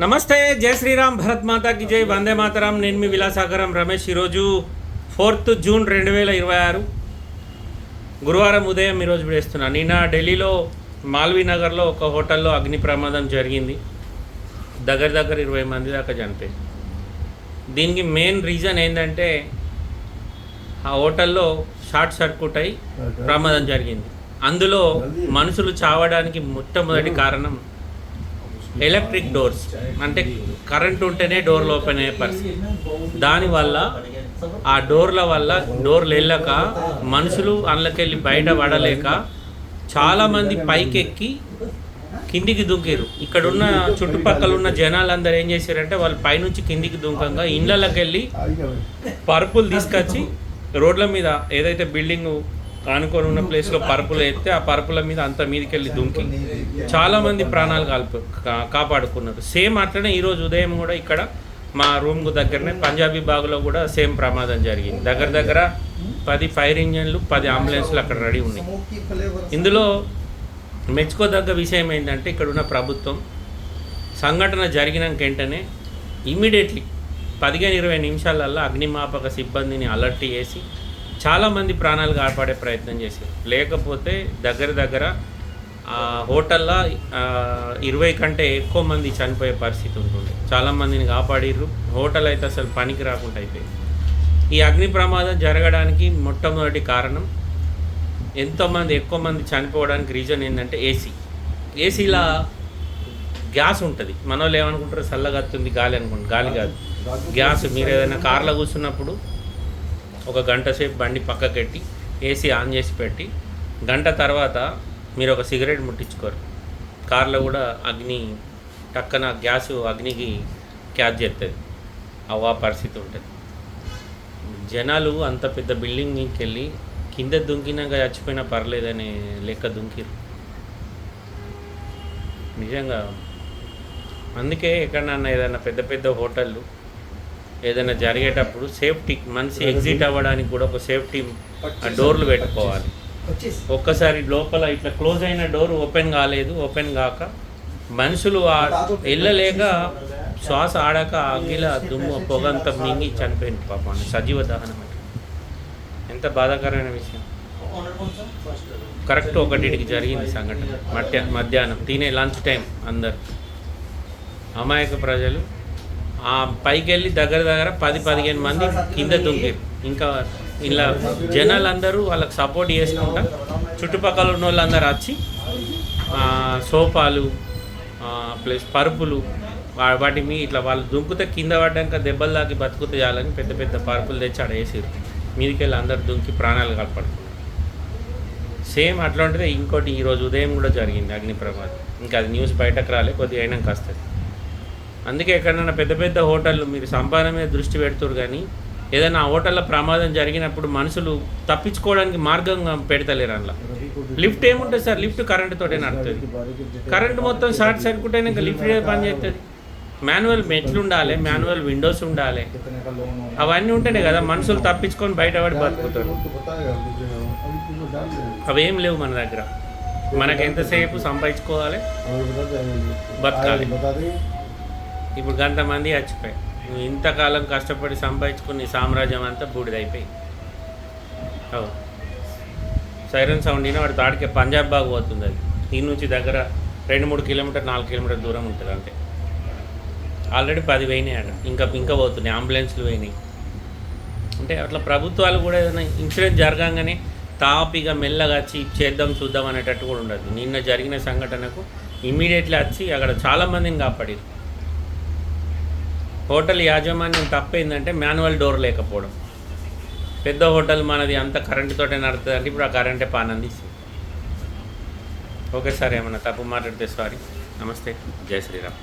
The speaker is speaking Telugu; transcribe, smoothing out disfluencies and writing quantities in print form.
నమస్తే, జై శ్రీరామ్, భరత్ మాతాకి జై, వందే మాతరం. నేను మీ విలాసాగరం రమేష్. ఈరోజు 4 జూన్ 2026 గురువారం ఉదయం ఈరోజు విడేస్తున్నాను. నిన్న ఢిల్లీలో మాల్వీ నగర్లో ఒక హోటల్లో అగ్ని ప్రమాదం జరిగింది. దగ్గర 20 మంది దాకా చనిపోయింది. దీనికి మెయిన్ రీజన్ ఏంటంటే ఆ హోటల్లో షార్ట్ సర్క్యూట్ అయి ప్రమాదం జరిగింది. అందులో మనుషులు చావడానికి మొట్టమొదటి కారణం ఎలక్ట్రిక్ డోర్స్, అంటే కరెంట్ ఉంటేనే డోర్లు ఓపెన్ అయ్యే పరిస్థితి. దానివల్ల ఆ డోర్ల వల్ల డోర్లు వెళ్ళక మనుషులు అందులోకెళ్ళి బయట పడలేక చాలామంది పైకెక్కి కిందికి దుంకారు. ఇక్కడున్న చుట్టుపక్కల ఉన్న జనాలందరూ ఏం చేశారంటే వాళ్ళు పైనుంచి కిందికి దుంకంగా ఇళ్ళకి వెళ్ళి పరుపులు తీసుకొచ్చి రోడ్ల మీద ఏదైతే బిల్డింగ్ ఆనుకొని ఉన్న ప్లేస్లో పరుపులు ఎత్తే ఆ పరుపుల మీద అంత మీదకి వెళ్ళి దుంకి చాలామంది ప్రాణాలు కాపాడుకున్నారు. సేమ్ అట్లనే ఈరోజు ఉదయం కూడా ఇక్కడ మా రూమ్కు దగ్గరనే పంజాబీ బాగులో కూడా సేమ్ ప్రమాదం జరిగింది. దగ్గర 10 ఫైర్ ఇంజన్లు 10 అంబులెన్స్లు అక్కడ రెడీ ఉన్నాయి. ఇందులో మెచ్చుకోదగ్గ విషయం ఏంటంటే ఇక్కడున్న ప్రభుత్వం సంఘటన జరిగినాక వెంటనే ఇమ్మీడియట్లీ 15-20 నిమిషాలల్లో అగ్నిమాపక సిబ్బందిని అలర్ట్ చేసి చాలామంది ప్రాణాలు కాపాడే ప్రయత్నం చేశారు. లేకపోతే దగ్గర ఆ హోటల్లో 20 కంటే ఎక్కువ మంది చనిపోయే పరిస్థితి ఉంటుంది. చాలామందిని కాపాడిర్రు. హోటల్ అయితే అసలు పనికి రాకుండా అయిపోయింది. ఈ అగ్ని ప్రమాదం జరగడానికి మొట్టమొదటి కారణం, ఎంతోమంది ఎక్కువ మంది చనిపోవడానికి రీజన్ ఏంటంటే ఏసీలో గ్యాస్ ఉంటుంది. మన వాళ్ళు ఏమనుకుంటారు, చల్లగత్తుంది గాలి అనుకుంటారు. గాలి కాదు, గ్యాస్. మీరు ఏదైనా కార్లో కూర్చున్నప్పుడు ఒక గంట సేపు బండి పక్కకెట్టి ఏసీ ఆన్ చేసి పెట్టి గంట తర్వాత మీరు ఒక సిగరెట్ ముట్టించుకోరు. కార్లో కూడా అగ్ని టక్కన గ్యాస్ అగ్నికి క్యాచ్ చేస్తుంది. ఆ పరిస్థితి ఉంటుంది. జనాలు అంత పెద్ద బిల్డింగ్ మీదకి వెళ్ళి కింద దుంకినాక చచ్చిపోయినా పర్లేదనే లెక్క దుంకిరు నిజంగా. అందుకే ఎక్కడన్నా ఏదైనా పెద్ద హోటళ్ళు ఏదైనా జరిగేటప్పుడు సేఫ్టీ, మనిషి ఎగ్జిట్ అవ్వడానికి కూడా ఒక సేఫ్టీ డోర్లు పెట్టుకోవాలి. ఒక్కసారి లోపల ఇట్లా క్లోజ్ అయిన డోర్ ఓపెన్ కాక మనుషులు వెళ్ళలేక శ్వాస ఆడక అగ్గిల దుమ్ము పొగంత మింగి చనిపోయింది పాపం. సజీవ దహనం. ఎంత బాధాకరమైన విషయం. కరెక్ట్ 1కి జరిగింది సంఘటన. మధ్యాహ్నం తినే లంచ్ టైం. అందరు అమాయక ప్రజలు ఆ పైకి వెళ్ళి దగ్గర 10-15 మంది కింద దుంకారు. ఇంకా ఇలా జనాలందరూ వాళ్ళకి సపోర్ట్ చేసుకుంటా చుట్టుపక్కల ఉన్న వాళ్ళందరూ వచ్చి సోఫాలు ప్లస్ పరుపులు వాటి మీ ఇట్లా వాళ్ళు దుంకుతే కింద పడ్డాక దెబ్బలు దాకి బతుకుతే చాలని పెద్ద పరుపులు తెచ్చి ఆడ వేసారు. మీదికి వెళ్ళి అందరు దుంకి ప్రాణాలు కాపాడుకున్నారు. సేమ్ అట్లాంటిదే ఇంకోటి ఈరోజు ఉదయం కూడా జరిగింది అగ్ని ప్రమాదం. ఇంకా అది న్యూస్ బయటకు రాలే, కొద్దిగా అయినాక వస్తుంది. అందుకే ఎక్కడైనా పెద్ద హోటళ్ళు మీరు సంపాదన మీద దృష్టి పెడుతురు, కానీ ఏదైనా హోటల్లో ప్రమాదం జరిగినప్పుడు మనుషులు తప్పించుకోవడానికి మార్గంగా పెడతలేరు. అందులో లిఫ్ట్ ఏముంటుంది సార్? లిఫ్ట్ కరెంటుతోటే నడుతుంది. కరెంటు మొత్తం షార్ట్ సర్క్యూట్ అయినాక లిఫ్ట్ పని చేస్తుంది. మాన్యువల్ మెట్లు ఉండాలి, మాన్యువల్ విండోస్ ఉండాలి. అవన్నీ ఉంటేనే కదా మనుషులు తప్పించుకొని బయటపడి బతుకుతారు. అవేం లేవు మన దగ్గర. మనకు ఎంతసేపు సంపాదించుకోవాలి, బతకాలి. ఇప్పుడు గంతమంది చచ్చిపోయి నువ్వు ఇంతకాలం కష్టపడి సంపాదించుకుని సామ్రాజ్యం అంతా బూడిదైపోయి. సైరన్ సౌండ్ అయినా వాడి తాడికే పంజాబ్ బాగా పోతుంది. అది దీని నుంచి దగ్గర 2-3 కిలోమీటర్ 4 కిలోమీటర్ దూరం ఉంటుంది. అంతే. ఆల్రెడీ 10 పోయినాయి అక్కడ. ఇంకా పోతున్నాయి. అంబులెన్స్లు పోయినాయి. అంటే అట్లా ప్రభుత్వాలు కూడా ఏదైనా ఇన్సిడెంట్ జరగంగానే తాపిగా మెల్లగా వచ్చి చూద్దాం అనేటట్టు కూడా ఉండదు. నిన్న జరిగిన సంఘటనకు ఇమ్మీడియట్లీ వచ్చి అక్కడ చాలామందిని కాపాడారు. హోటల్ యాజమాన్యం తప్పేందంటే మాన్యువల్ డోర్ లేకపోవడం. పెద్ద హోటల్ మనది అంత కరెంటుతోటే నడుతుంది అంటే ఇప్పుడు ఆ కరెంటే పానందిస్తుంది. ఓకే సార్, ఏమన్నా తప్పు మాట్లాడితే సారీ. నమస్తే, జై శ్రీరామ్.